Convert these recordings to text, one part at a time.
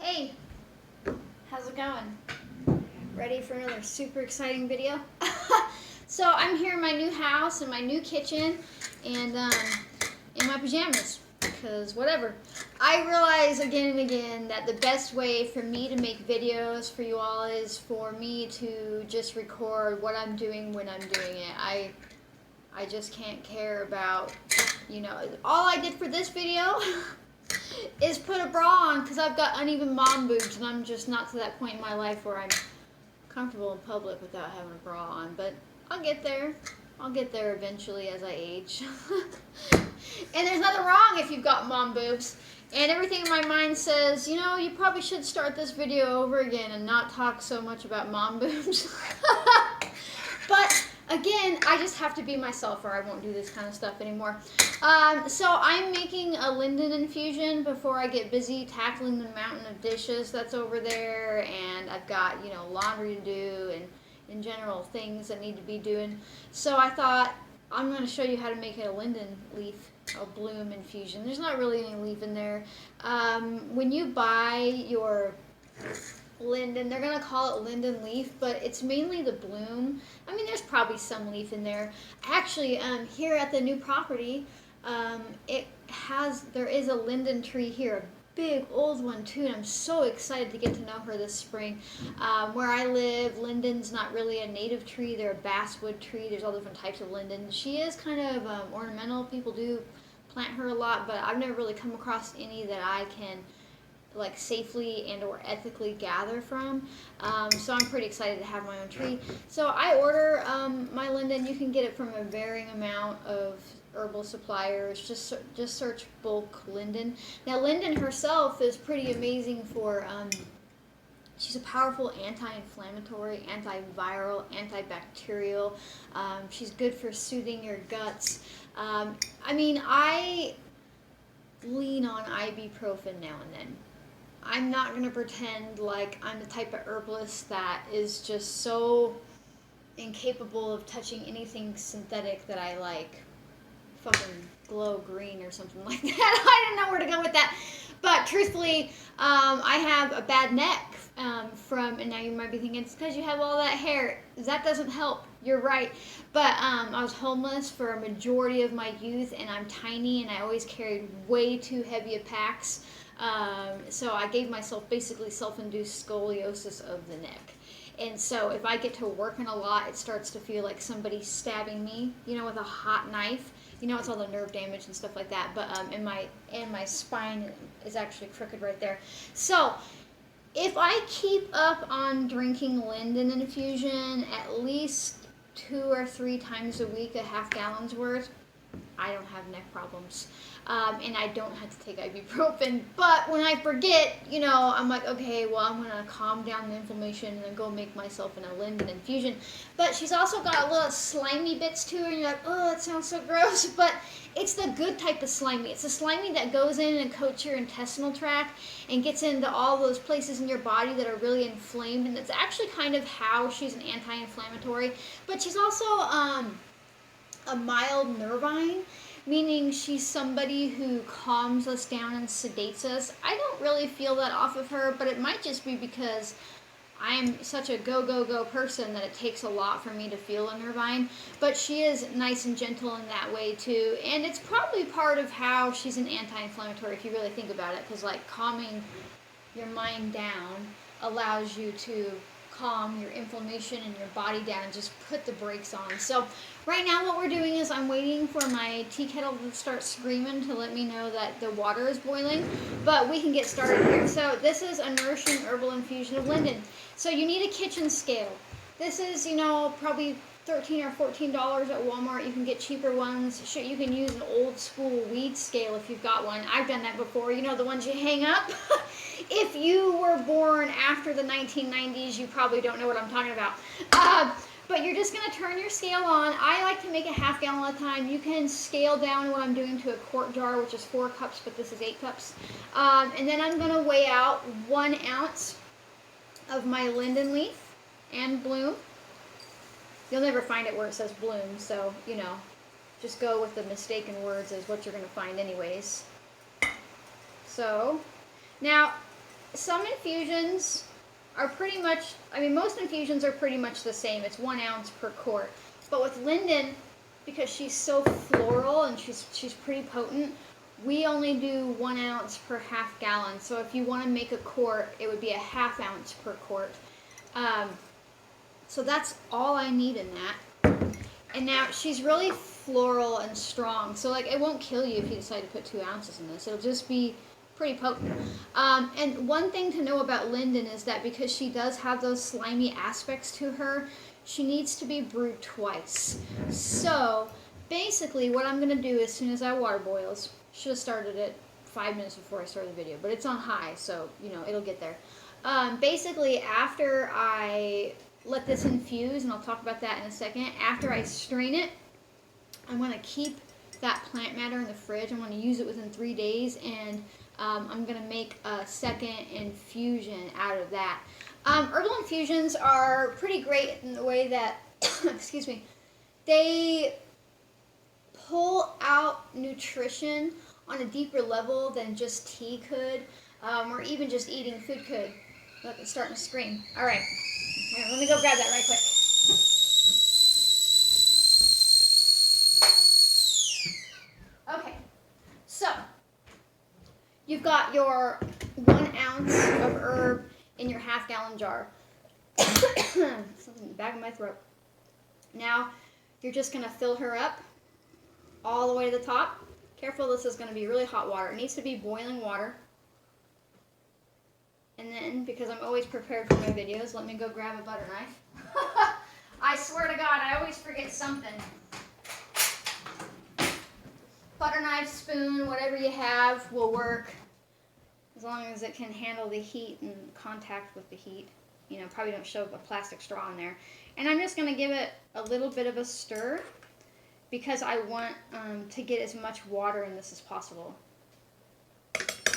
Hey, how's it going? Ready for another super exciting video? So I'm here in my new house, in my new kitchen, and in my pajamas, because whatever. I realize again and again that the best way for me to make videos for you all is for me to just record what I'm doing when I'm doing it. I just can't care about, all I did for this video is put a bra on because I've got uneven mom boobs and I'm just not to that point in my life where I'm comfortable in public without having a bra on. But I'll get there. I'll get there eventually as I age. And there's nothing wrong if you've got mom boobs. And everything in my mind says, you probably should start this video over again and not talk so much about mom boobs. But again, I just have to be myself or I won't do this kind of stuff anymore. So I'm making a Linden infusion before I get busy tackling the mountain of dishes that's over there, and I've got, laundry to do and in general things that need to be doing. So I thought I'm going to show you how to make a Linden leaf, a bloom infusion. There's not really any leaf in there. When you buy your Linden, they're going to call it Linden leaf, but it's mainly the bloom. I mean, there's probably some leaf in there. Actually, here at the new property, there is a Linden tree here, a big old one too, and I'm so excited to get to know her this spring. Where I live, Linden's not really a native tree. They're a basswood tree. There's all different types of linden. She is kind of ornamental. People do plant her a lot, but I've never really come across any that I can safely and or ethically gather from. So I'm pretty excited to have my own tree. So I order my Linden. You can get it from a varying amount of herbal suppliers. Just search bulk Linden. Now Linden herself is pretty amazing for she's a powerful anti-inflammatory, antiviral, antibacterial. She's good for soothing your guts. I mean, I lean on ibuprofen now and then. I'm not going to pretend like I'm the type of herbalist that is just so incapable of touching anything synthetic that I fucking glow green or something like that. I don't know where to go with that. But truthfully, I have a bad neck and now you might be thinking, it's because you have all that hair. That doesn't help. You're right. But I was homeless for a majority of my youth, and I'm tiny, and I always carried way too heavy of packs. So I gave myself basically self-induced scoliosis of the neck. And so if I get to working a lot, it starts to feel like somebody's stabbing me, with a hot knife. It's all the nerve damage and stuff like that. But and my spine is actually crooked right there. So if I keep up on drinking Linden infusion at least 2 or 3 times a week, a half gallon's worth, I don't have neck problems. And I don't have to take ibuprofen. But when I forget, I'm like, okay, well, I'm going to calm down the inflammation and then go make myself a Linden infusion. But she's also got little slimy bits to her, and you're like, oh, that sounds so gross. But it's the good type of slimy. It's the slimy that goes in and coats your intestinal tract and gets into all those places in your body that are really inflamed. And it's actually kind of how she's an anti-inflammatory. But she's also a mild nervine, meaning she's somebody who calms us down and sedates us. I don't really feel that off of her, but it might just be because I am such a go person that it takes a lot for me to feel a nervine. But she is nice and gentle in that way too, and it's probably part of how she's an anti-inflammatory if you really think about it, because calming your mind down allows you to calm your inflammation in your body down and just put the brakes on. So right now what we're doing is I'm waiting for my tea kettle to start screaming to let me know that the water is boiling, but we can get started here. So this is a nourishing herbal infusion of Linden. So you need a kitchen scale. This is, probably $13 or $14 at Walmart. You can get cheaper ones. Shit, you can use an old school weed scale if you've got one. I've done that before. The ones you hang up. If you were born after the 1990s, you probably don't know what I'm talking about. But you're just going to turn your scale on. I like to make a half gallon at a time. You can scale down what I'm doing to a quart jar, which is 4 cups, but this is 8 cups. And then I'm going to weigh out 1 ounce of my Linden leaf and bloom. You'll never find it where it says bloom, so, just go with the mistaken words as what you're going to find anyways. So, now, some infusions are pretty much, I mean, most infusions are pretty much the same. It's 1 ounce per quart. But with Linden, because she's so floral and she's pretty potent, we only do 1 ounce per half gallon. So if you want to make a quart, it would be a ½ ounce per quart. So that's all I need in that. And now she's really floral and strong. So like it won't kill you if you decide to put 2 ounces in this. It'll just be pretty potent. And one thing to know about Linden is that because she does have those slimy aspects to her, she needs to be brewed twice. So basically what I'm going to do as soon as that water boils, should have started it 5 minutes before I started the video, but it's on high, so you know it'll get there. Basically after I let this infuse, and I'll talk about that in a second, after I strain it, I'm going to keep that plant matter in the fridge. I'm going to use it within 3 days, and I'm going to make a second infusion out of that. Herbal infusions are pretty great in the way that, excuse me, they pull out nutrition on a deeper level than just tea could, or even just eating food could. Look, it's starting to scream. All right, here, let me go grab that right quick. Okay, so you've got your 1 ounce of herb in your ½ gallon jar. Something in the back of my throat. Now, you're just going to fill her up all the way to the top. Careful, this is going to be really hot water. It needs to be boiling water. And then, because I'm always prepared for my videos, let me go grab a butter knife. I swear to God, I always forget something. Butter knife, spoon, whatever you have will work, as long as it can handle the heat and contact with the heat. You know, probably don't shove a plastic straw in there. And I'm just going to give it a little bit of a stir, because I want to get as much water in this as possible.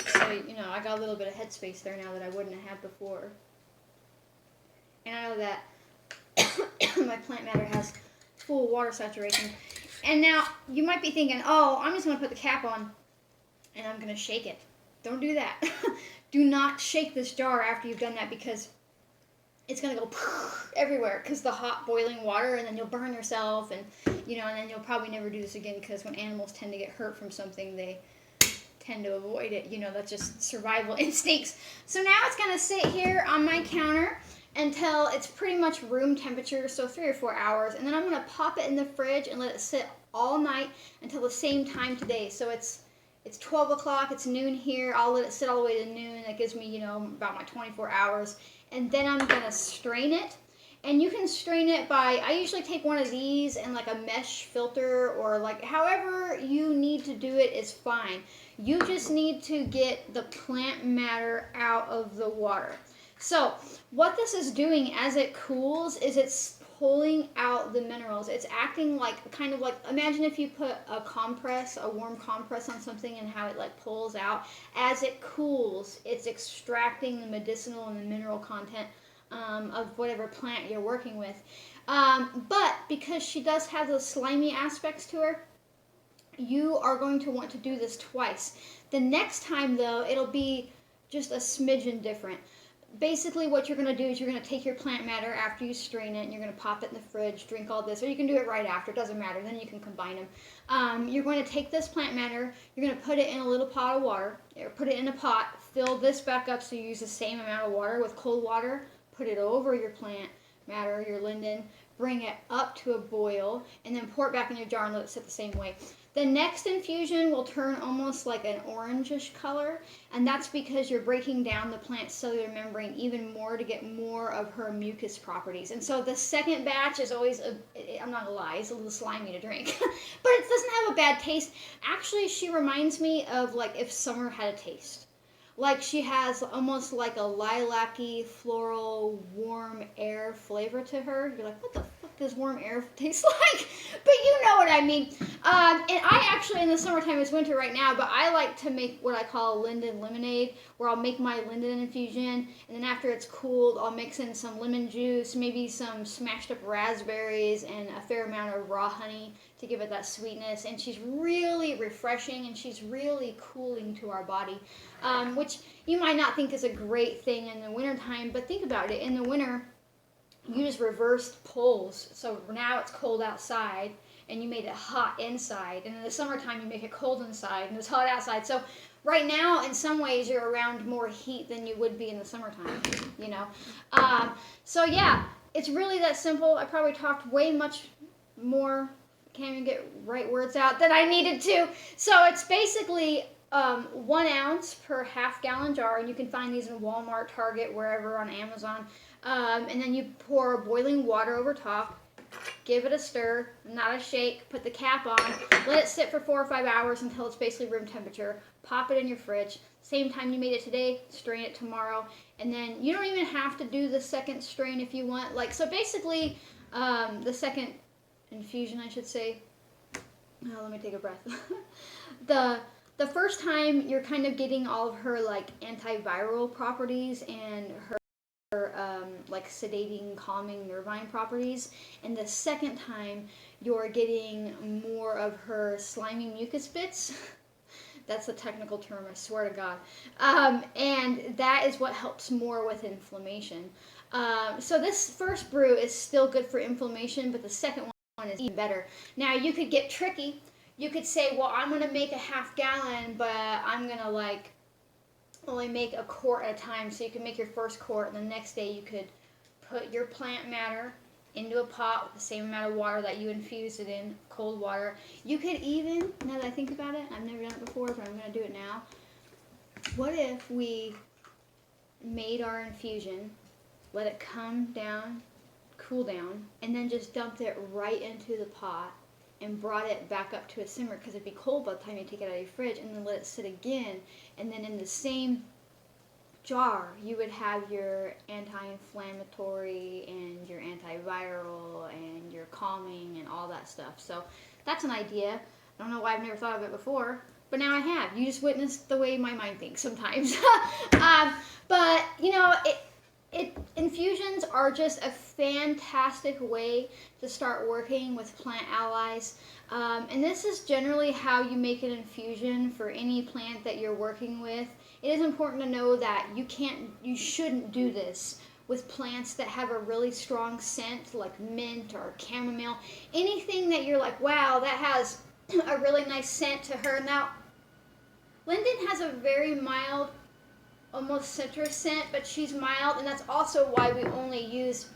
So, you know, I got a little bit of headspace there now that I wouldn't have had before. And I know that my plant matter has full water saturation. And now, you might be thinking, oh, I'm just going to put the cap on and I'm going to shake it. Don't do that. Do not shake this jar after you've done that, because it's going to go everywhere because the hot boiling water, and then you'll burn yourself, and you know, and then you'll probably never do this again, because when animals tend to get hurt from something, they tend to avoid it. You know, that's just survival instincts. So now it's going to sit here on my counter until it's pretty much room temperature, so 3 or 4 hours, and then I'm going to pop it in the fridge and let it sit all night until the same time today. So it's 12 o'clock, it's noon here. I'll let it sit all the way to noon. That gives me, you know, about my 24 hours. And then I'm going to strain it. And you can strain it by, I usually take one of these and like a mesh filter, or like however you need to do it is fine. You just need to get the plant matter out of the water. So what this is doing as it cools is it's pulling out the minerals. It's acting like, kind of like, imagine if you put a compress, a warm compress on something, and how it like pulls out. As it cools, it's extracting the medicinal and the mineral content of whatever plant you're working with. But because she does have those slimy aspects to her, you are going to want to do this twice. The next time though, it'll be just a smidgen different. Basically what you're going to do is you're going to take your plant matter after you strain it, and you're going to pop it in the fridge, drink all this, or you can do it right after, it doesn't matter, then you can combine them. You're going to take this plant matter, you're going to put it in a little pot of water, or put it in a pot, fill this back up so you use the same amount of water with cold water, put it over your plant matter, your linden, bring it up to a boil, and then pour it back in your jar and let it sit the same way. The next infusion will turn almost like an orangish color, and that's because you're breaking down the plant's cellular membrane even more to get more of her mucus properties. And so the second batch is always, I'm not gonna lie, it's a little slimy to drink, but it doesn't have a bad taste. Actually, she reminds me of like if summer had a taste. Like she has almost like a lilac-y, floral, warm air flavor to her. You're like, what the fuck does warm air taste like? But you know what I mean. And I actually, in the summertime, it's winter right now, but I like to make what I call Linden lemonade, where I'll make my Linden infusion, and then after it's cooled, I'll mix in some lemon juice, maybe some smashed up raspberries, and a fair amount of raw honey to give it that sweetness. And she's really refreshing, and she's really cooling to our body, which you might not think is a great thing in the wintertime, but think about it. In the winter, you just reversed poles. So now it's cold outside, and you made it hot inside. And in the summertime, you make it cold inside, and it's hot outside. So right now, in some ways, you're around more heat than you would be in the summertime, you know. So yeah, it's really that simple. I probably talked way much more, can't even get right words out, than I needed to. So it's basically 1 ounce per half-gallon jar, and you can find these in Walmart, Target, wherever, on Amazon. And then you pour boiling water over top, give it a stir, not a shake, put the cap on, let it sit for 4 or 5 hours until it's basically room temperature, pop it in your fridge. Same time you made it today, strain it tomorrow, and then you don't even have to do the second strain if you want. Like, so basically, the second infusion, I should say. Oh, let me take a breath. The first time, you're kind of getting all of her like antiviral properties and her like sedating, calming, nervine properties, and the second time you're getting more of her slimy mucus bits. That's the technical term, I swear to God. And that is what helps more with inflammation. So this first brew is still good for inflammation, but the second one is even better. Now you could get tricky. You could say, well, I'm going to make a half gallon, but I'm going to like only make a quart at a time. So you can make your first quart, and the next day you could put your plant matter into a pot with the same amount of water that you infused it in, cold water. You could even, now that I think about it, I've never done it before, but I'm going to do it now. What if we made our infusion, let it come down, cool down, and then just dumped it right into the pot and brought it back up to a simmer, because it'd be cold by the time you take it out of your fridge, and then let it sit again, and then in the same jar you would have your anti-inflammatory and your antiviral and your calming and all that stuff. So that's an idea. I don't know why I've never thought of it before, but now I have. You just witnessed the way my mind thinks sometimes. But you know, infusions are just a fantastic way to start working with plant allies. And this is generally how you make an infusion for any plant that you're working with. It is important to know that you shouldn't do this with plants that have a really strong scent, like mint or chamomile. Anything that you're like, wow, that has a really nice scent to her. Now, Linden has a very mild, almost citrus scent, but she's mild, and that's also why we only use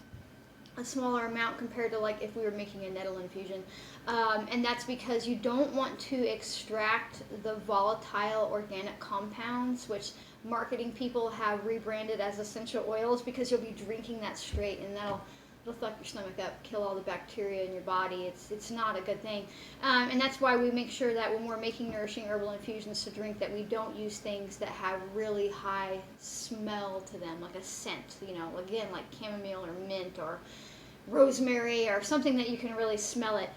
a smaller amount compared to like if we were making a nettle infusion. And that's because you don't want to extract the volatile organic compounds, which marketing people have rebranded as essential oils, because you'll be drinking that straight, and it'll fuck your stomach up, kill all the bacteria in your body. It's not a good thing. And that's why we make sure that when we're making nourishing herbal infusions to drink, that we don't use things that have really high smell to them, like a scent, you know, again, like chamomile or mint or rosemary or something that you can really smell it.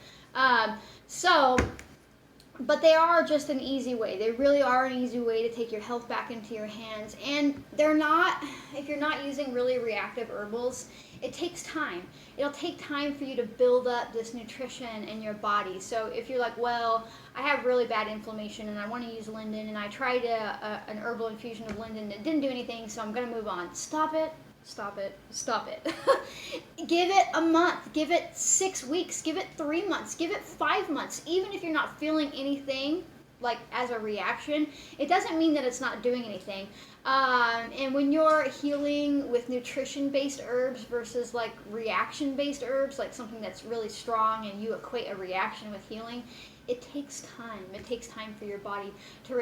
But they are just an easy way. They really are an easy way to take your health back into your hands. And they're not, if you're not using really reactive herbals, it takes time. It'll take time for you to build up this nutrition in your body. So if you're like, well, I have really bad inflammation and I want to use Linden, and I tried an herbal infusion of Linden, it didn't do anything, so I'm going to move on. Stop it. Stop it. Stop it. Give it a month. Give it 6 weeks. Give it 3 months. Give it 5 months. Even if you're not feeling anything, like as a reaction, it doesn't mean that it's not doing anything. And when you're healing with nutrition-based herbs versus like reaction-based herbs, like something that's really strong and you equate a reaction with healing, it takes time. It takes time for your body to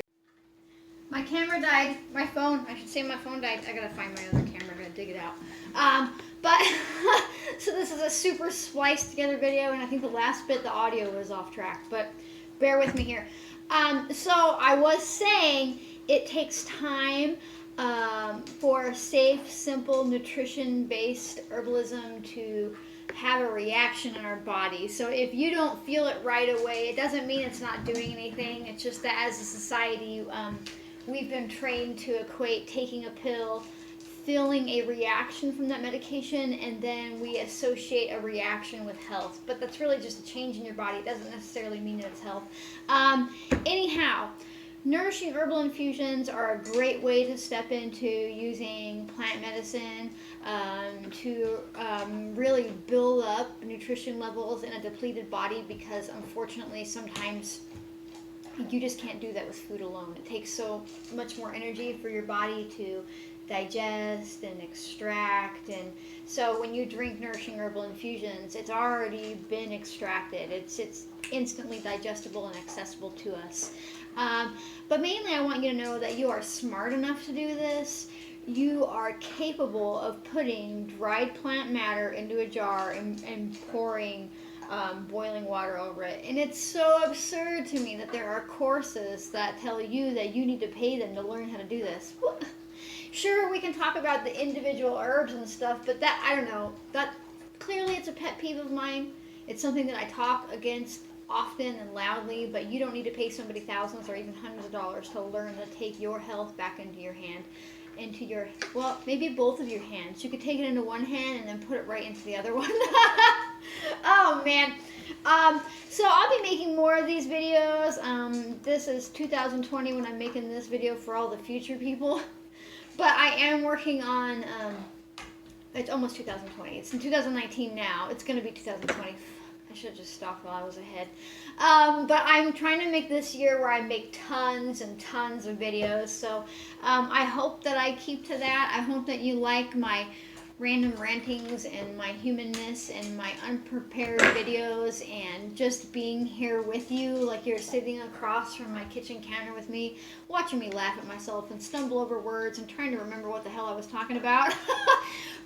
My camera died. My phone, I should say my phone died. I gotta find my other camera. I gotta dig it out. But, so this is a super spliced together video, and I think the last bit, the audio was off track, but bear with me here. So I was saying it takes time for safe, simple, nutrition-based herbalism to have a reaction in our body. So if you don't feel it right away, it doesn't mean it's not doing anything. It's just that as a society, we've been trained to equate taking a pill, feeling a reaction from that medication, and then we associate a reaction with health. But that's really just a change in your body. It doesn't necessarily mean that it's health. Anyhow, nourishing herbal infusions are a great way to step into using plant medicine to really build up nutrition levels in a depleted body, because unfortunately sometimes you just can't do that with food alone. It takes so much more energy for your body to digest and extract, and so when you drink nourishing herbal infusions, it's already been extracted. It's instantly digestible and accessible to us. But mainly I want you to know that you are smart enough to do this. You are capable of putting dried plant matter into a jar and pouring boiling water over it. And it's so absurd to me that there are courses that tell you that you need to pay them to learn how to do this. Sure, we can talk about the individual herbs and stuff, but that, I don't know, that clearly it's a pet peeve of mine. It's something that I talk against often and loudly, but you don't need to pay somebody thousands or even hundreds of dollars to learn to take your health back into your hand. Well, maybe both of your hands. You could take it into one hand and then put it right into the other one. Oh, man. So I'll be making more of these videos. This is 2020 when I'm making this video for all the future people. But I am working on, it's almost 2020. It's in 2019 now. It's going to be 2020. I should have just stopped while I was ahead. But I'm trying to make this year where I make tons and tons of videos. So I hope that I keep to that. I hope that you like my random rantings and my humanness and my unprepared videos and just being here with you, like you're sitting across from my kitchen counter with me, watching me laugh at myself and stumble over words and trying to remember what the hell I was talking about.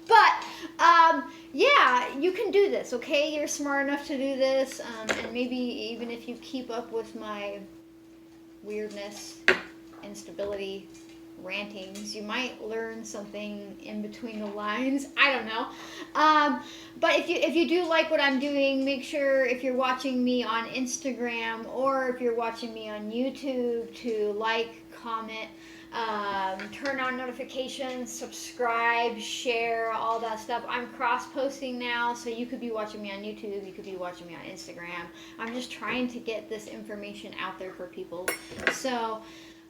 But yeah, you can do this, okay? You're smart enough to do this, and maybe even if you keep up with my weirdness, instability, rantings, you might learn something in between the lines. I don't know. But if you do like what I'm doing, make sure if you're watching me on Instagram or if you're watching me on YouTube to like, comment, turn on notifications, subscribe, share, all that stuff. I'm cross-posting now, so you could be watching me on YouTube, you could be watching me on Instagram. I'm just trying to get this information out there for people. So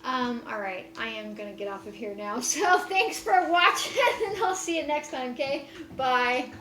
alright, I am going to get off of here now. So thanks for watching, and I'll see you next time, okay? Bye.